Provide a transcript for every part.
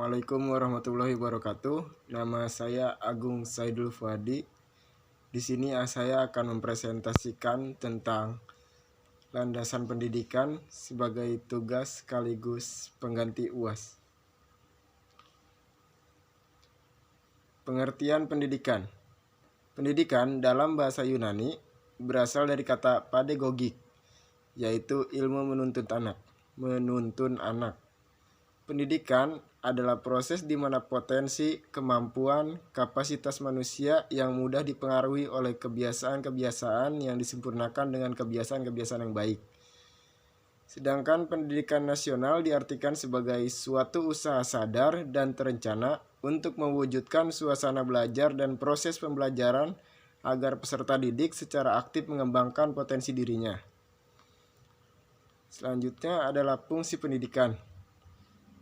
Assalamualaikum warahmatullahi wabarakatuh. Nama saya Agung Saidul Fuadi. Di sini saya akan mempresentasikan tentang landasan pendidikan sebagai tugas sekaligus pengganti UAS. Pengertian pendidikan. Pendidikan dalam bahasa Yunani berasal dari kata pedagogik, yaitu ilmu menuntun anak. Pendidikan adalah proses di mana potensi, kemampuan, kapasitas manusia yang mudah dipengaruhi oleh kebiasaan-kebiasaan yang disempurnakan dengan kebiasaan-kebiasaan yang baik. Sedangkan pendidikan nasional diartikan sebagai suatu usaha sadar dan terencana untuk mewujudkan suasana belajar dan proses pembelajaran agar peserta didik secara aktif mengembangkan potensi dirinya. Selanjutnya adalah fungsi pendidikan.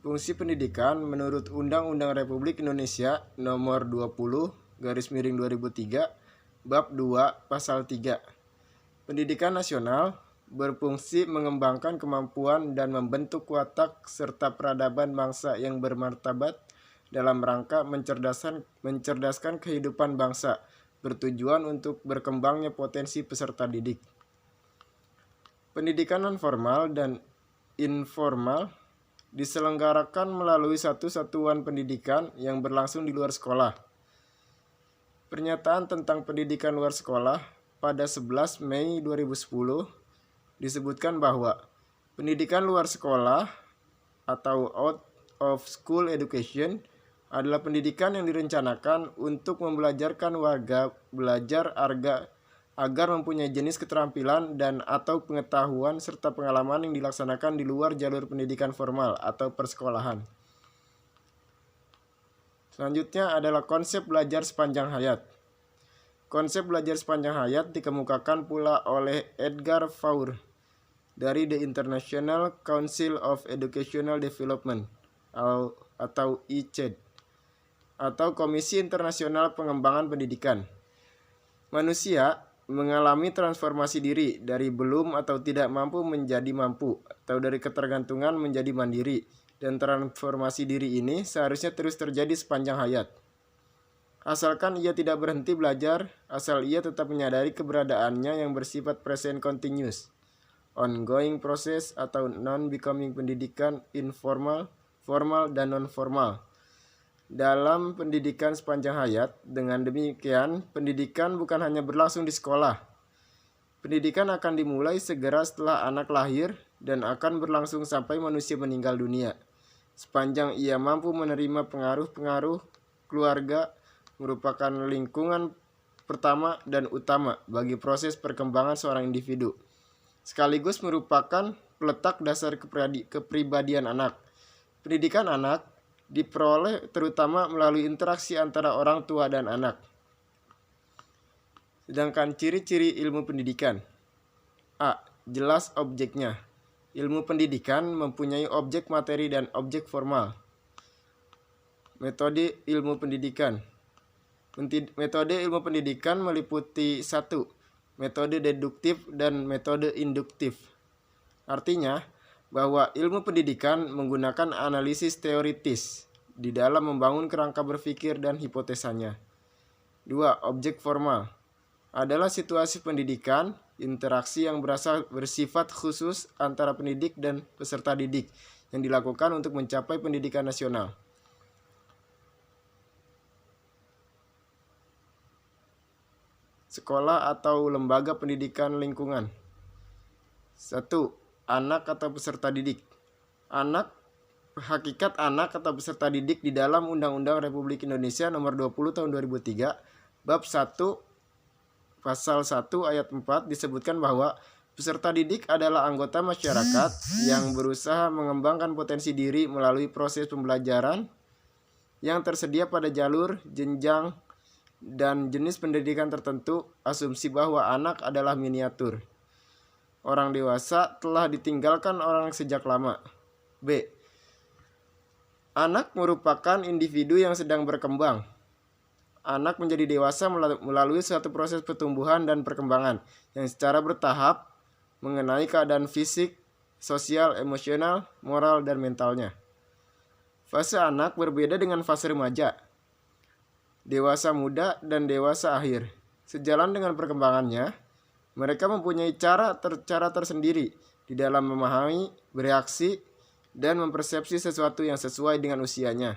Fungsi pendidikan menurut Undang-Undang Republik Indonesia Nomor 20/2003 Bab 2 Pasal 3. Pendidikan nasional berfungsi mengembangkan kemampuan dan membentuk watak serta peradaban bangsa yang bermartabat dalam rangka mencerdaskan kehidupan bangsa, bertujuan untuk berkembangnya potensi peserta didik. Pendidikan non-formal dan informal diselenggarakan melalui satu satuan pendidikan yang berlangsung di luar sekolah. Pernyataan tentang pendidikan luar sekolah pada 11 Mei 2010 disebutkan bahwa pendidikan luar sekolah atau out of school education adalah pendidikan yang direncanakan untuk membelajarkan warga belajar agar mempunyai jenis keterampilan dan atau pengetahuan serta pengalaman yang dilaksanakan di luar jalur pendidikan formal atau persekolahan. Selanjutnya adalah konsep belajar sepanjang hayat. Konsep belajar sepanjang hayat dikemukakan pula oleh Edgar Faure dari The International Council of Educational Development atau ICED atau Komisi Internasional Pengembangan Pendidikan. Manusia mengalami transformasi diri dari belum atau tidak mampu menjadi mampu, atau dari ketergantungan menjadi mandiri, dan transformasi diri ini seharusnya terus terjadi sepanjang hayat. Asalkan ia tidak berhenti belajar, asal ia tetap menyadari keberadaannya yang bersifat present continuous, ongoing process atau non-becoming pendidikan informal, formal, dan non-formal. Dalam pendidikan sepanjang hayat, dengan demikian, pendidikan bukan hanya berlangsung di sekolah. Pendidikan akan dimulai segera setelah anak lahir dan akan berlangsung sampai manusia meninggal dunia. Sepanjang ia mampu menerima pengaruh-pengaruh keluarga merupakan lingkungan pertama dan utama bagi proses perkembangan seorang individu, sekaligus merupakan peletak dasar kepribadian anak. Pendidikan anak diperoleh terutama melalui interaksi antara orang tua dan anak. Sedangkan ciri-ciri ilmu pendidikan. A. Jelas objeknya. Ilmu pendidikan mempunyai objek materi dan objek formal. Metode ilmu pendidikan. Metode ilmu pendidikan meliputi 1. Metode deduktif dan metode induktif. Artinya, bahwa ilmu pendidikan menggunakan analisis teoritis di dalam membangun kerangka berpikir dan hipotesanya. 2. Objek formal adalah situasi pendidikan, interaksi yang bersifat khusus antara pendidik dan peserta didik yang dilakukan untuk mencapai pendidikan nasional. Sekolah atau lembaga pendidikan lingkungan. 1. Anak atau peserta didik. Hakikat anak atau peserta didik di dalam Undang-Undang Republik Indonesia Nomor 20 Tahun 2003 Bab 1 Pasal 1 Ayat 4 disebutkan bahwa peserta didik adalah anggota masyarakat yang berusaha mengembangkan potensi diri melalui proses pembelajaran yang tersedia pada jalur, jenjang, dan jenis pendidikan tertentu. Asumsi bahwa anak adalah miniatur orang dewasa telah ditinggalkan orang sejak lama. B. Anak merupakan individu yang sedang berkembang. Anak menjadi dewasa melalui suatu proses pertumbuhan dan perkembangan yang secara bertahap mengenai keadaan fisik, sosial, emosional, moral, dan mentalnya. Fase anak berbeda dengan fase remaja, dewasa muda, dan dewasa akhir. Sejalan dengan perkembangannya, mereka mempunyai cara tersendiri di dalam memahami, bereaksi, dan mempersepsi sesuatu yang sesuai dengan usianya.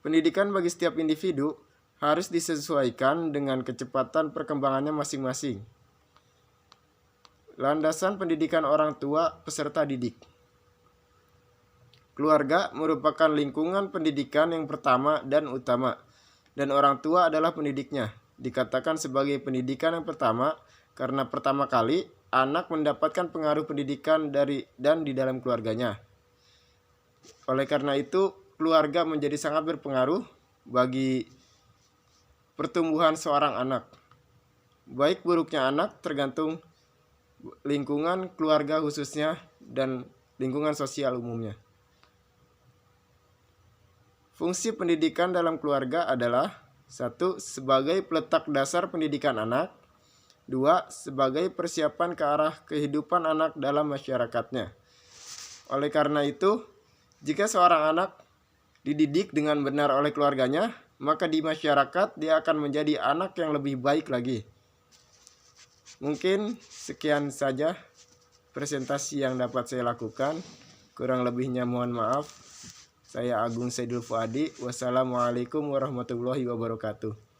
Pendidikan bagi setiap individu harus disesuaikan dengan kecepatan perkembangannya masing-masing. Landasan pendidikan orang tua peserta didik. Keluarga merupakan lingkungan pendidikan yang pertama dan utama, dan orang tua adalah pendidiknya. Dikatakan sebagai pendidikan yang pertama karena pertama kali anak mendapatkan pengaruh pendidikan dari dan di dalam keluarganya. Oleh karena itu, keluarga menjadi sangat berpengaruh bagi pertumbuhan seorang anak. Baik buruknya anak tergantung lingkungan keluarga khususnya dan lingkungan sosial umumnya. Fungsi pendidikan dalam keluarga adalah 1. Sebagai peletak dasar pendidikan anak. 2. Sebagai persiapan ke arah kehidupan anak dalam masyarakatnya. Oleh karena itu, jika seorang anak dididik dengan benar oleh keluarganya, maka di masyarakat dia akan menjadi anak yang lebih baik lagi. Mungkin sekian saja presentasi yang dapat saya lakukan. Kurang lebihnya mohon maaf. Saya Agung Saidul Fuadi. Wassalamualaikum warahmatullahi wabarakatuh.